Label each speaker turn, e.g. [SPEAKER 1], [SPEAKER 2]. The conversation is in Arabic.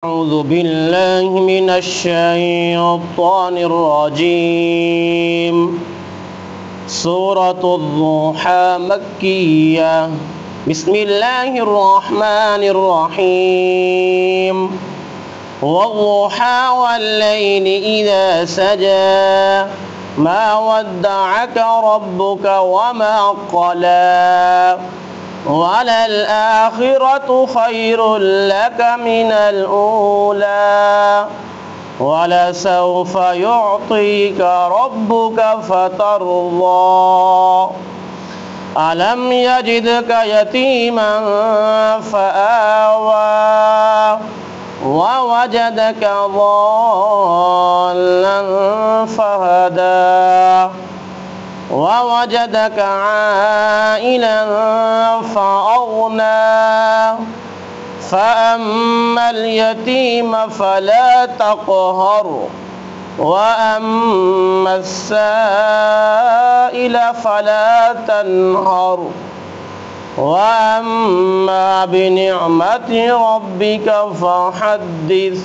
[SPEAKER 1] أعوذ بالله من الشيطان الرجيم. سورة الضحى مكية. بسم الله الرحمن الرحيم. والضحى والليل إذا سجى ما ودعك ربك وما قلى وللآخرة خير لك من الأولى ولسوف يعطيك ربك فترضى ألم يجدك يتيما فآوى ووجدك ضالا فهدى ووجدك عائلا فأغنى فأما اليتيم فلا تقهر وأما السائل فلا تنهر وأما بنعمة ربك فحدث.